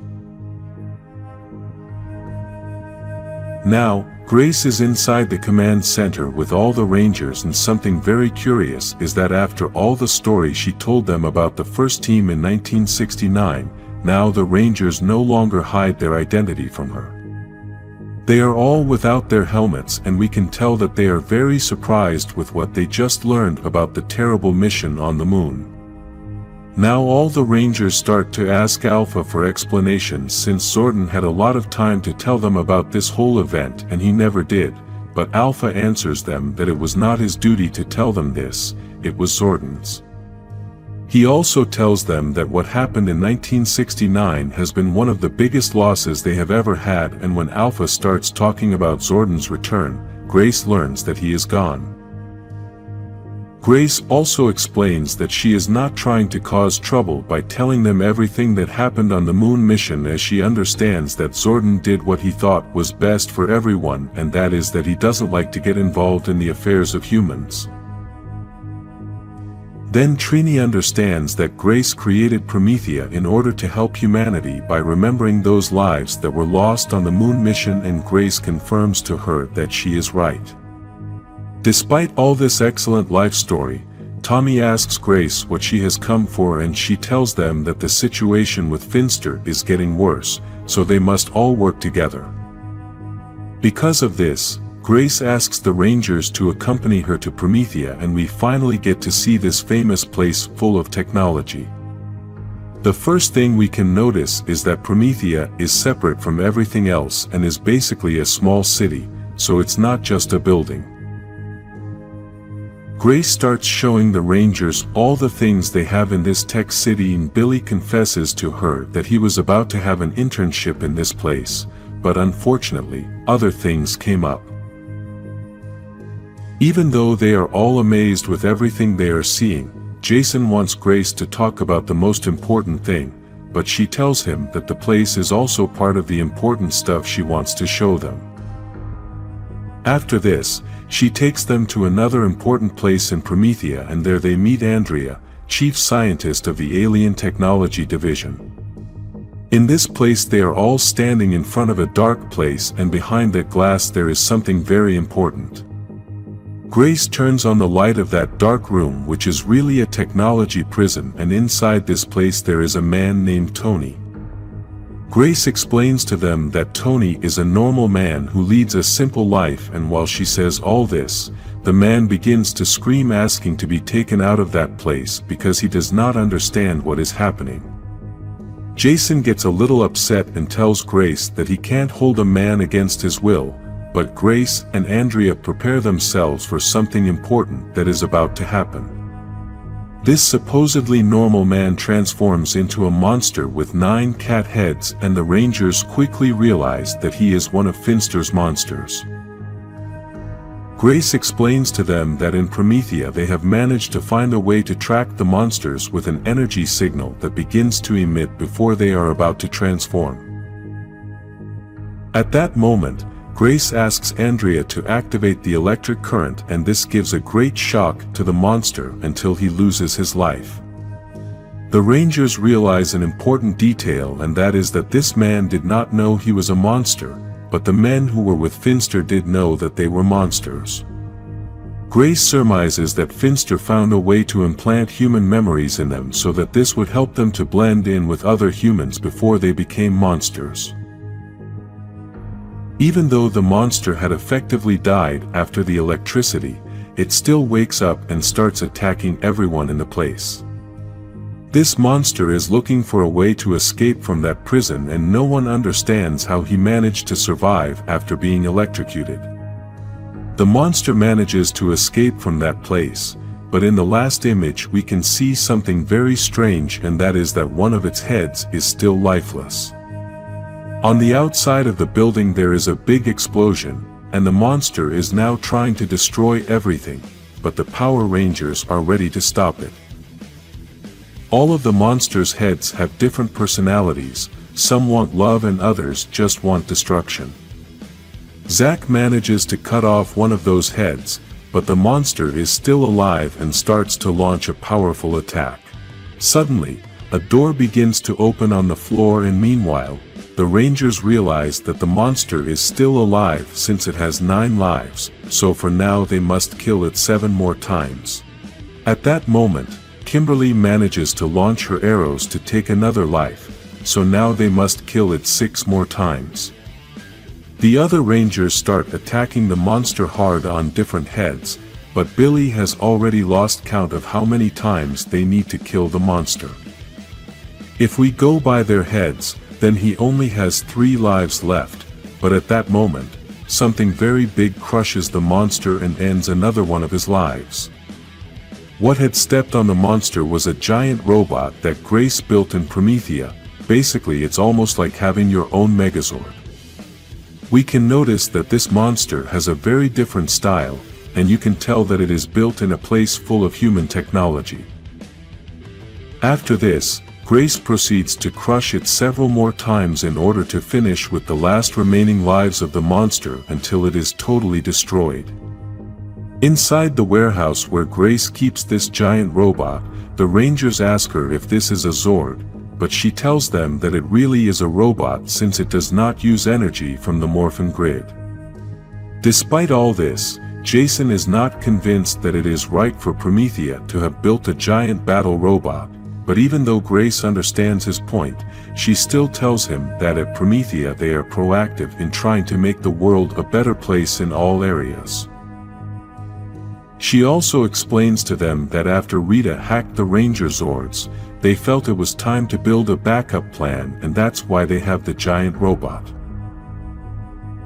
Now, Grace is inside the command center with all the Rangers, and something very curious is that after all the story she told them about the first team in 1969, now the Rangers no longer hide their identity from her. They are all without their helmets, and we can tell that they are very surprised with what they just learned about the terrible mission on the moon. Now all the Rangers start to ask Alpha for explanations since Zordon had a lot of time to tell them about this whole event and he never did, but Alpha answers them that it was not his duty to tell them this, it was Zordon's. He also tells them that what happened in 1969 has been one of the biggest losses they have ever had, and when Alpha starts talking about Zordon's return, Grace learns that he is gone. Grace also explains that she is not trying to cause trouble by telling them everything that happened on the moon mission, as she understands that Zordon did what he thought was best for everyone, and that is that he doesn't like to get involved in the affairs of humans. Then Trini understands that Grace created Promethea in order to help humanity by remembering those lives that were lost on the moon mission, and Grace confirms to her that she is right. Despite all this excellent life story, Tommy asks Grace what she has come for, and she tells them that the situation with Finster is getting worse, so they must all work together. Because of this, Grace asks the Rangers to accompany her to Promethea, and we finally get to see this famous place full of technology. The first thing we can notice is that Promethea is separate from everything else and is basically a small city, so it's not just a building. Grace starts showing the Rangers all the things they have in this tech city, and Billy confesses to her that he was about to have an internship in this place, but unfortunately, other things came up. Even though they are all amazed with everything they are seeing, Jason wants Grace to talk about the most important thing, but she tells him that the place is also part of the important stuff she wants to show them. After this, she takes them to another important place in Promethea, and there they meet Andrea, chief scientist of the Alien Technology Division. In this place they are all standing in front of a dark place, and behind that glass there is something very important. Grace turns on the light of that dark room, which is really a technology prison, and inside this place there is a man named Tony. Grace explains to them that Tony is a normal man who leads a simple life, and while she says all this, the man begins to scream, asking to be taken out of that place because he does not understand what is happening. Jason gets a little upset and tells Grace that he can't hold a man against his will, but Grace and Andrea prepare themselves for something important that is about to happen. This supposedly normal man transforms into a monster with 9 cat heads, and the Rangers quickly realize that he is one of Finster's monsters. Grace explains to them that in Promethea they have managed to find a way to track the monsters with an energy signal that begins to emit before they are about to transform. At that moment, Grace asks Andrea to activate the electric current, and this gives a great shock to the monster until he loses his life. The Rangers realize an important detail, and that is that this man did not know he was a monster, but the men who were with Finster did know that they were monsters. Grace surmises that Finster found a way to implant human memories in them so that this would help them to blend in with other humans before they became monsters. Even though the monster had effectively died after the electricity, it still wakes up and starts attacking everyone in the place. This monster is looking for a way to escape from that prison, and no one understands how he managed to survive after being electrocuted. The monster manages to escape from that place, but in the last image we can see something very strange, and that is that one of its heads is still lifeless. On the outside of the building there is a big explosion, and the monster is now trying to destroy everything, but the Power Rangers are ready to stop it. All of the monsters' heads have different personalities, some want love and others just want destruction. Zack manages to cut off one of those heads, but the monster is still alive and starts to launch a powerful attack. Suddenly, a door begins to open on the floor, and meanwhile, the Rangers realize that the monster is still alive since it has 9 lives, so for now they must kill it 7 more times. At that moment, Kimberly manages to launch her arrows to take another life, so now they must kill it 6 more times. The other Rangers start attacking the monster hard on different heads, but Billy has already lost count of how many times they need to kill the monster. If we go by their heads, then he only has 3 lives left, but at that moment, something very big crushes the monster and ends another one of his lives. What had stepped on the monster was a giant robot that Grace built in Promethea. Basically it's almost like having your own Megazord. We can notice that this monster has a very different style, and you can tell that it is built in a place full of human technology. After this, Grace proceeds to crush it several more times in order to finish with the last remaining lives of the monster until it is totally destroyed. Inside the warehouse where Grace keeps this giant robot, the Rangers ask her if this is a Zord, but she tells them that it really is a robot since it does not use energy from the Morphin grid. Despite all this, Jason is not convinced that it is right for Promethea to have built a giant battle robot, but even though Grace understands his point, she still tells him that at Promethea they are proactive in trying to make the world a better place in all areas. She also explains to them that after Rita hacked the Ranger Zords, they felt it was time to build a backup plan, and that's why they have the giant robot.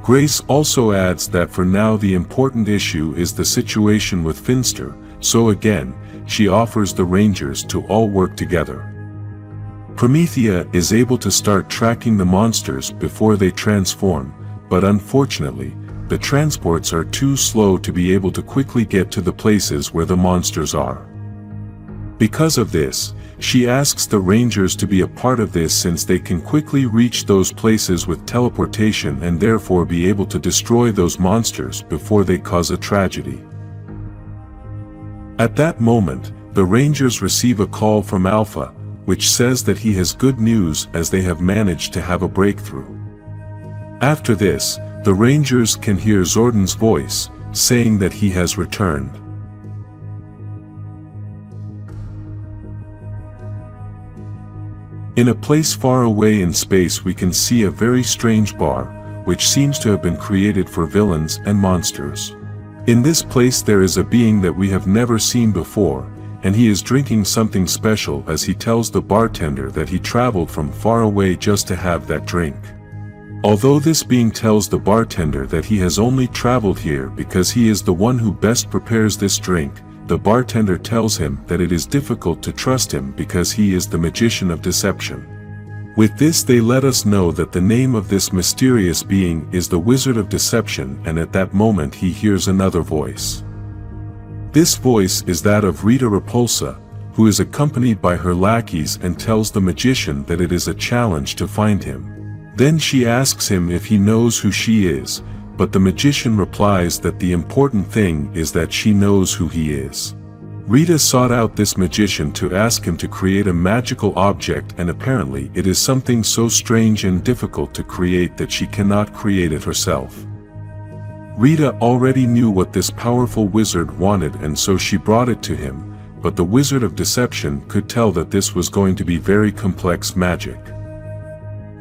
Grace also adds that for now the important issue is the situation with Finster, so again, she offers the Rangers to all work together. Promethea is able to start tracking the monsters before they transform, but unfortunately, the transports are too slow to be able to quickly get to the places where the monsters are. Because of this, she asks the Rangers to be a part of this since they can quickly reach those places with teleportation and therefore be able to destroy those monsters before they cause a tragedy. At that moment, the Rangers receive a call from Alpha, which says that he has good news as they have managed to have a breakthrough. After this, the Rangers can hear Zordon's voice, saying that he has returned. In a place far away in space we can see a very strange bar, which seems to have been created for villains and monsters. In this place there is a being that we have never seen before, and he is drinking something special as he tells the bartender that he traveled from far away just to have that drink. Although this being tells the bartender that he has only traveled here because he is the one who best prepares this drink, the bartender tells him that it is difficult to trust him because he is the magician of deception. With this they let us know that the name of this mysterious being is the Wizard of Deception, and at that moment he hears another voice. This voice is that of Rita Repulsa, who is accompanied by her lackeys and tells the magician that it is a challenge to find him. Then she asks him if he knows who she is, but the magician replies that the important thing is that she knows who he is. Rita sought out this magician to ask him to create a magical object, and apparently it is something so strange and difficult to create that she cannot create it herself. Rita already knew what this powerful wizard wanted, and so she brought it to him, but the Wizard of Deception could tell that this was going to be very complex magic.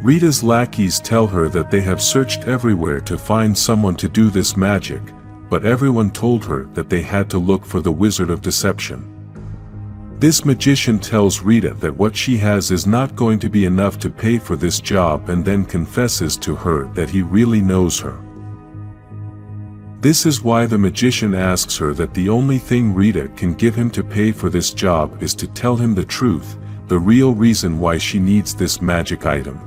Rita's lackeys tell her that they have searched everywhere to find someone to do this magic, but everyone told her that they had to look for the Wizard of Deception. This magician tells Rita that what she has is not going to be enough to pay for this job, and then confesses to her that he really knows her. This is why the magician asks her that the only thing Rita can give him to pay for this job is to tell him the truth, the real reason why she needs this magic item.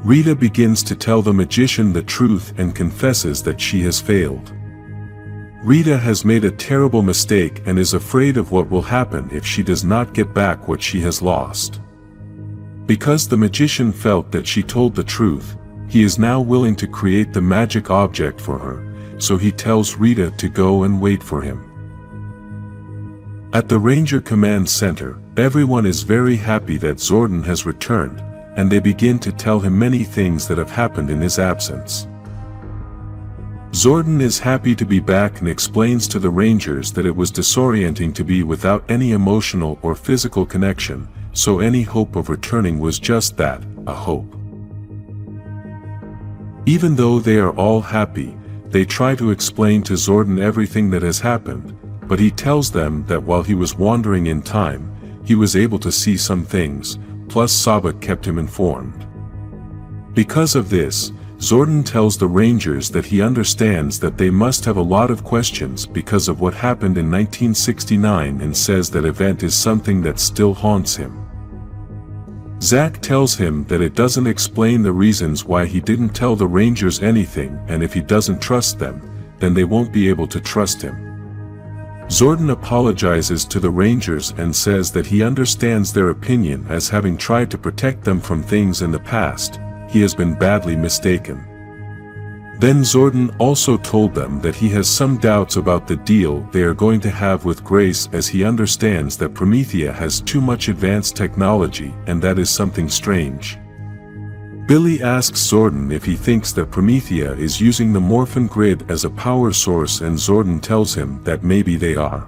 Rita begins to tell the magician the truth and confesses that she has failed. Rita has made a terrible mistake and is afraid of what will happen if she does not get back what she has lost. Because the magician felt that she told the truth, he is now willing to create the magic object for her, so he tells Rita to go and wait for him. At the Ranger Command Center, everyone is very happy that Zordon has returned, and they begin to tell him many things that have happened in his absence. Zordon is happy to be back and explains to the Rangers that it was disorienting to be without any emotional or physical connection, so any hope of returning was just that, a hope. Even though they are all happy, they try to explain to Zordon everything that has happened, but he tells them that while he was wandering in time, he was able to see some things, plus Saban kept him informed. Because of this, Zordon tells the Rangers that he understands that they must have a lot of questions because of what happened in 1969, and says that event is something that still haunts him. Zack tells him that it doesn't explain the reasons why he didn't tell the Rangers anything, and if he doesn't trust them, then they won't be able to trust him. Zordon apologizes to the Rangers and says that he understands their opinion, as having tried to protect them from things in the past, he has been badly mistaken. Then Zordon also told them that he has some doubts about the deal they are going to have with Grace, as he understands that Promethea has too much advanced technology, and that is something strange. Billy asks Zordon if he thinks that Promethea is using the Morphin grid as a power source, and Zordon tells him that maybe they are.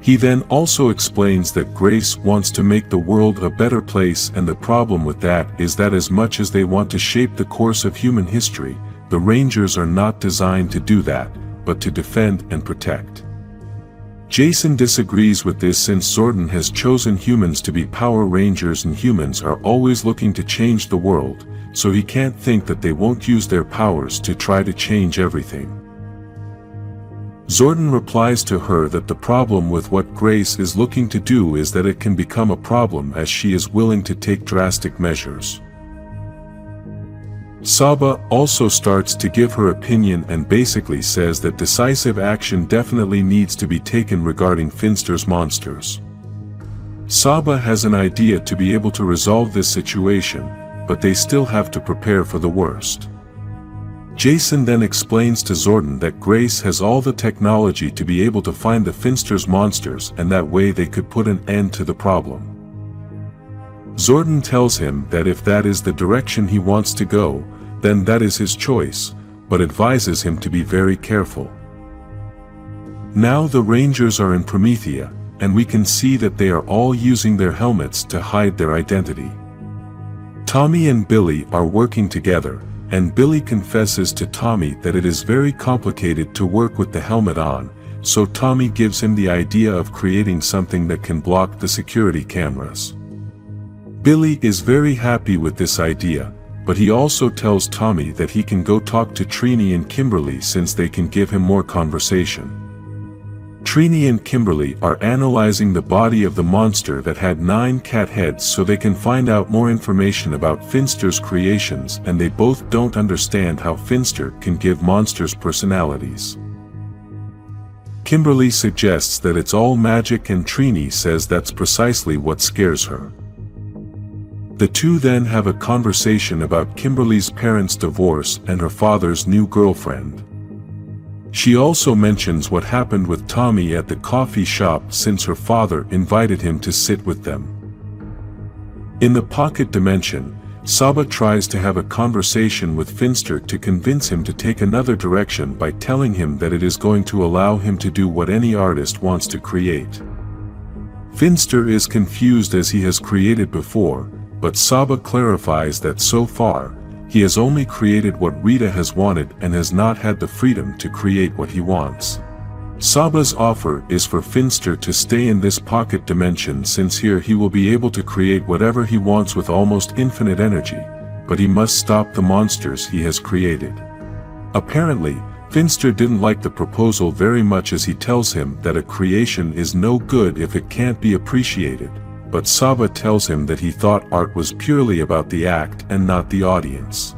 He then also explains that Grace wants to make the world a better place, and the problem with that is that as much as they want to shape the course of human history, the Rangers are not designed to do that, but to defend and protect. Jason disagrees with this, since Zordon has chosen humans to be Power Rangers, and humans are always looking to change the world, so he can't think that they won't use their powers to try to change everything. Zordon replies to her that the problem with what Grace is looking to do is that it can become a problem, as she is willing to take drastic measures. Saban also starts to give her opinion and basically says that decisive action definitely needs to be taken regarding Finster's monsters. Saban has an idea to be able to resolve this situation, but they still have to prepare for the worst. Jason then explains to Zordon that Grace has all the technology to be able to find the Finster's monsters, and that way they could put an end to the problem. Zordon tells him that if that is the direction he wants to go, then that is his choice, but advises him to be very careful. Now the Rangers are in Promethea, and we can see that they are all using their helmets to hide their identity. Tommy and Billy are working together, and Billy confesses to Tommy that it is very complicated to work with the helmet on, so Tommy gives him the idea of creating something that can block the security cameras. Billy is very happy with this idea, but he also tells Tommy that he can go talk to Trini and Kimberly, since they can give him more conversation. Trini and Kimberly are analyzing the body of the monster that had 9 cat heads, so they can find out more information about Finster's creations, and they both don't understand how Finster can give monsters personalities. Kimberly suggests that it's all magic, and Trini says that's precisely what scares her. The two then have a conversation about Kimberly's parents' divorce and her father's new girlfriend. She also mentions what happened with Tommy at the coffee shop since her father invited him to sit with them. In the pocket dimension, Saban tries to have a conversation with Finster to convince him to take another direction by telling him that it is going to allow him to do what any artist wants to create. Finster is confused as he has created before, but Saban clarifies that so far, he has only created what Rita has wanted and has not had the freedom to create what he wants. Saba's offer is for Finster to stay in this pocket dimension since here he will be able to create whatever he wants with almost infinite energy, but he must stop the monsters he has created. Apparently, Finster didn't like the proposal very much as he tells him that a creation is no good if it can't be appreciated, but Saban tells him that he thought art was purely about the act and not the audience.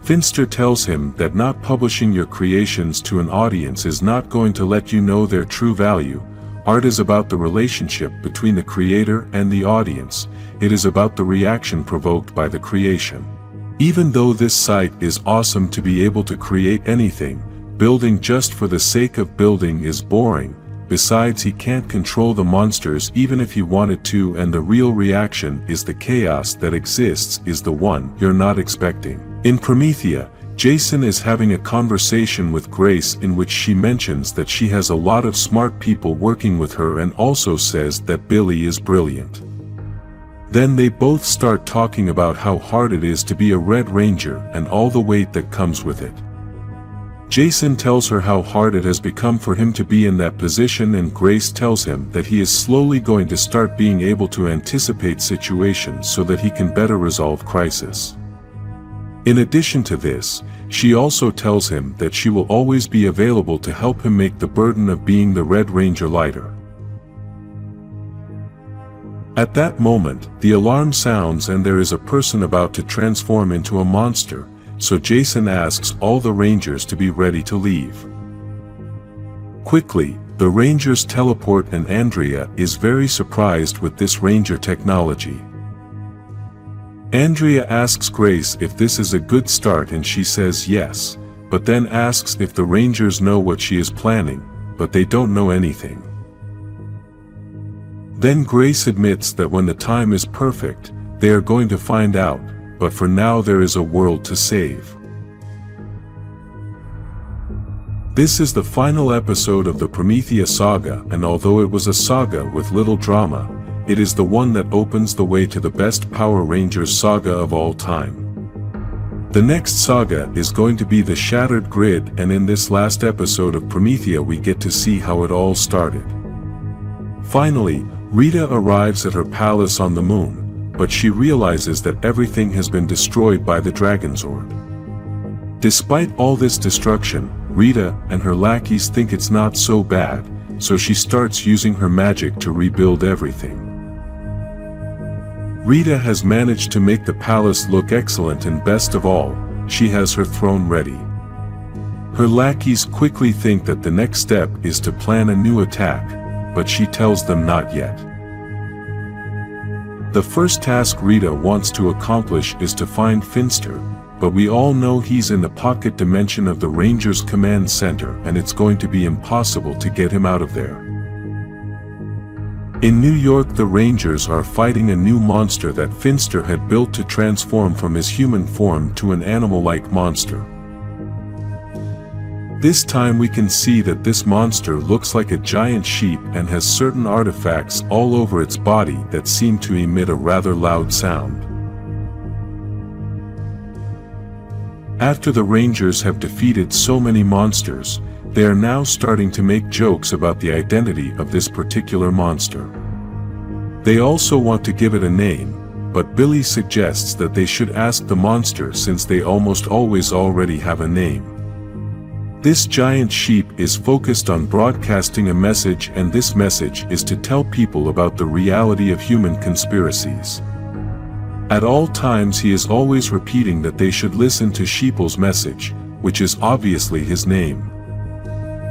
Finster tells him that not publishing your creations to an audience is not going to let you know their true value. Art is about the relationship between the creator and the audience. It is about the reaction provoked by the creation. Even though this site is awesome to be able to create anything, building just for the sake of building is boring. Besides, he can't control the monsters even if he wanted to, and the real reaction is the chaos that exists is the one you're not expecting. In Promethea, Jason is having a conversation with Grace in which she mentions that she has a lot of smart people working with her and also says that Billy is brilliant. Then they both start talking about how hard it is to be a Red Ranger and all the weight that comes with it. Jason tells her how hard it has become for him to be in that position, and Grace tells him that he is slowly going to start being able to anticipate situations so that he can better resolve crises. In addition to this, she also tells him that she will always be available to help him make the burden of being the Red Ranger lighter. At that moment, the alarm sounds and there is a person about to transform into a monster, so Jason asks all the Rangers to be ready to leave. Quickly, the Rangers teleport and Andrea is very surprised with this Ranger technology. Andrea asks Grace if this is a good start and she says yes, but then asks if the Rangers know what she is planning, but they don't know anything. Then Grace admits that when the time is perfect, they are going to find out, but for now there is a world to save. This is the final episode of the Promethea saga, and although it was a saga with little drama, it is the one that opens the way to the best Power Rangers saga of all time. The next saga is going to be the Shattered Grid, and in this last episode of Promethea we get to see how it all started. Finally, Rita arrives at her palace on the moon, but she realizes that everything has been destroyed by the Dragonzord. Despite all this destruction, Rita and her lackeys think it's not so bad, so she starts using her magic to rebuild everything. Rita has managed to make the palace look excellent, and best of all, she has her throne ready. Her lackeys quickly think that the next step is to plan a new attack, but she tells them not yet. The first task Rita wants to accomplish is to find Finster, but we all know he's in the pocket dimension of the Rangers Command Center and it's going to be impossible to get him out of there. In New York, the Rangers are fighting a new monster that Finster had built to transform from his human form to an animal-like monster. This time we can see that this monster looks like a giant sheep and has certain artifacts all over its body that seem to emit a rather loud sound. After the Rangers have defeated so many monsters, they are now starting to make jokes about the identity of this particular monster. They also want to give it a name, but Billy suggests that they should ask the monster since they almost always already have a name. This giant sheep is focused on broadcasting a message, and this message is to tell people about the reality of human conspiracies. At all times he is always repeating that they should listen to Sheeple's message, which is obviously his name.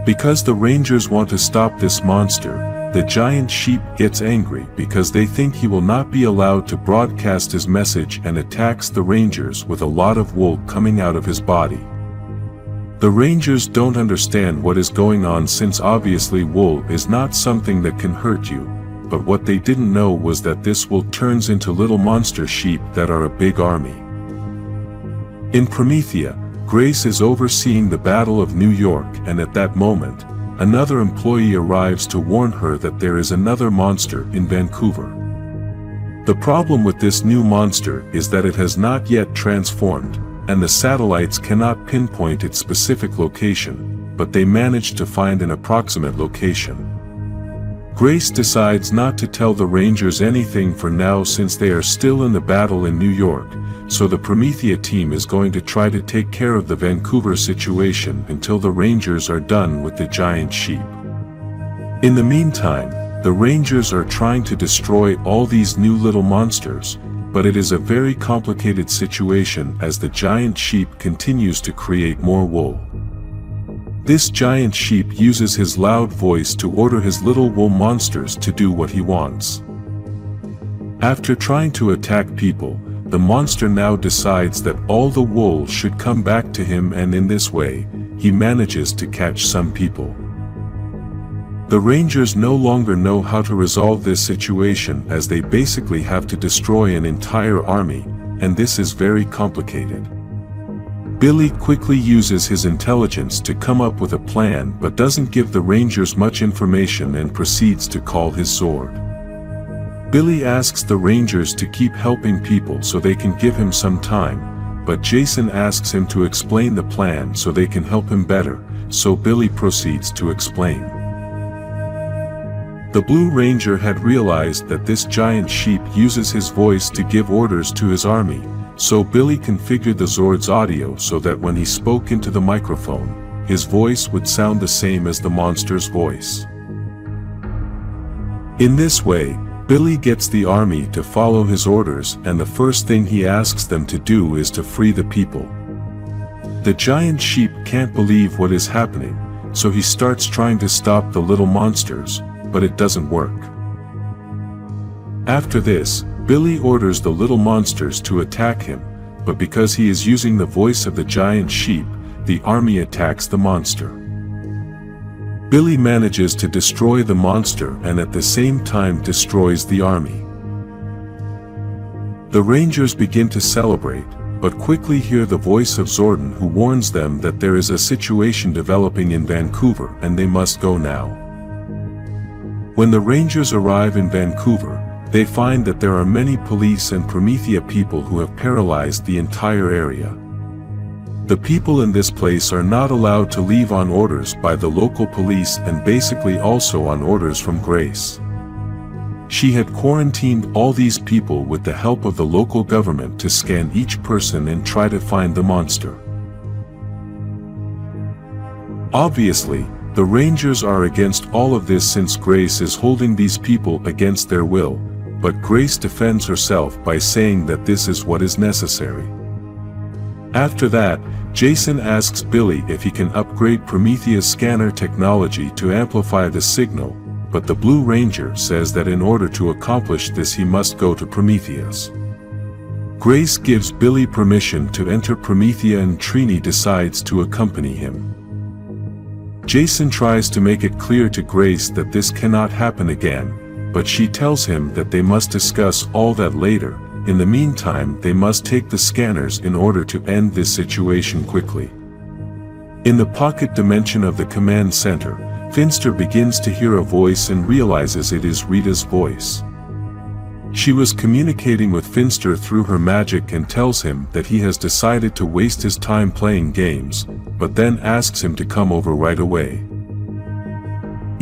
Because the Rangers want to stop this monster, the giant sheep gets angry because they think he will not be allowed to broadcast his message and attacks the Rangers with a lot of wool coming out of his body. The Rangers don't understand what is going on, since obviously wool is not something that can hurt you, but what they didn't know was that this wool turns into little monster sheep that are a big army. In Promethea, Grace is overseeing the Battle of New York, and at that moment, another employee arrives to warn her that there is another monster in Vancouver. The problem with this new monster is that it has not yet transformed, and the satellites cannot pinpoint its specific location, but they manage to find an approximate location. Grace decides not to tell the Rangers anything for now, since they are still in the battle in New York, so the Promethea team is going to try to take care of the Vancouver situation until the Rangers are done with the giant sheep. In the meantime, the Rangers are trying to destroy all these new little monsters, but it is a very complicated situation as the giant sheep continues to create more wool. This giant sheep uses his loud voice to order his little wool monsters to do what he wants. After trying to attack people, the monster now decides that all the wool should come back to him, and in this way, he manages to catch some people. The Rangers no longer know how to resolve this situation, as they basically have to destroy an entire army, and this is very complicated. Billy quickly uses his intelligence to come up with a plan, but doesn't give the Rangers much information and proceeds to call his sword. Billy asks the Rangers to keep helping people so they can give him some time, but Jason asks him to explain the plan so they can help him better, so Billy proceeds to explain. The Blue Ranger had realized that this giant sheep uses his voice to give orders to his army, so Billy configured the Zord's audio so that when he spoke into the microphone, his voice would sound the same as the monster's voice. In this way, Billy gets the army to follow his orders, and the first thing he asks them to do is to free the people. The giant sheep can't believe what is happening, so he starts trying to stop the little monsters, but it doesn't work. After this, Billy orders the little monsters to attack him, but because he is using the voice of the giant sheep, the army attacks the monster. Billy manages to destroy the monster and at the same time destroys the army. The Rangers begin to celebrate, but quickly hear the voice of Zordon, who warns them that there is a situation developing in Vancouver and they must go now. When the Rangers arrive in Vancouver, they find that there are many police and Promethea people who have paralyzed the entire area. The people in this place are not allowed to leave on orders by the local police and basically also on orders from Grace. She had quarantined all these people with the help of the local government to scan each person and try to find the monster. Obviously, the Rangers are against all of this since Grace is holding these people against their will, but Grace defends herself by saying that this is what is necessary. After that, Jason asks Billy if he can upgrade Promethea's scanner technology to amplify the signal, but the Blue Ranger says that in order to accomplish this he must go to Promethea's. Grace gives Billy permission to enter Promethea and Trini decides to accompany him. Jason tries to make it clear to Grace that this cannot happen again, but she tells him that they must discuss all that later. In the meantime, they must take the scanners in order to end this situation quickly. In the pocket dimension of the command center, Finster begins to hear a voice and realizes it is Rita's voice. She was communicating with Finster through her magic and tells him that he has decided to waste his time playing games, but then asks him to come over right away.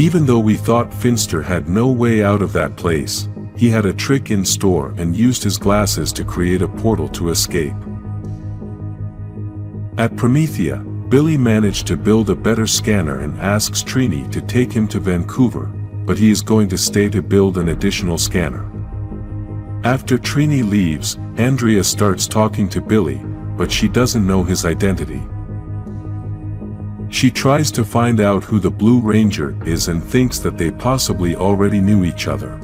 Even though we thought Finster had no way out of that place, he had a trick in store and used his glasses to create a portal to escape. At Promethea, Billy managed to build a better scanner and asks Trini to take him to Vancouver, but he is going to stay to build an additional scanner. After Trini leaves, Andrea starts talking to Billy, but she doesn't know his identity. She tries to find out who the Blue Ranger is and thinks that they possibly already knew each other.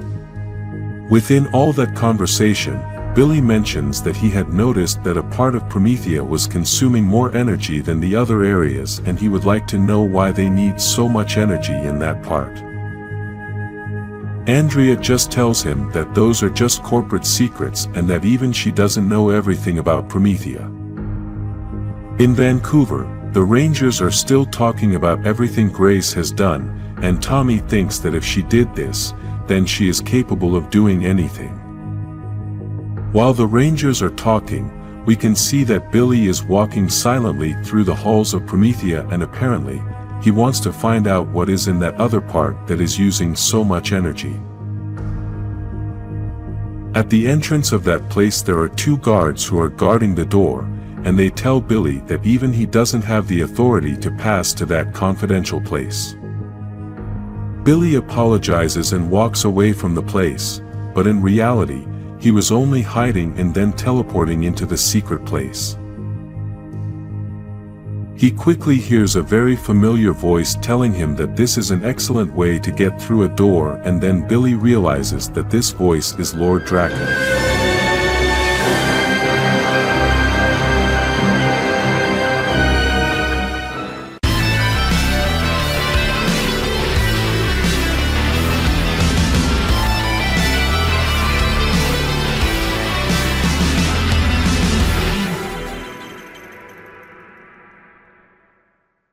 Within all that conversation, Billy mentions that he had noticed that a part of Promethea was consuming more energy than the other areas, and he would like to know why they need so much energy in that part. Andrea just tells him that those are just corporate secrets and that even she doesn't know everything about Promethea. In Vancouver, the Rangers are still talking about everything Grace has done, and Tommy thinks that if she did this, then she is capable of doing anything. While the Rangers are talking, we can see that Billy is walking silently through the halls of Promethea, and apparently, he wants to find out what is in that other part that is using so much energy. At the entrance of that place there are 2 guards who are guarding the door, and they tell Billy that even he doesn't have the authority to pass to that confidential place. Billy apologizes and walks away from the place, but in reality, he was only hiding and then teleporting into the secret place. He quickly hears a very familiar voice telling him that this is an excellent way to get through a door, and then Billy realizes that this voice is Lord Draken.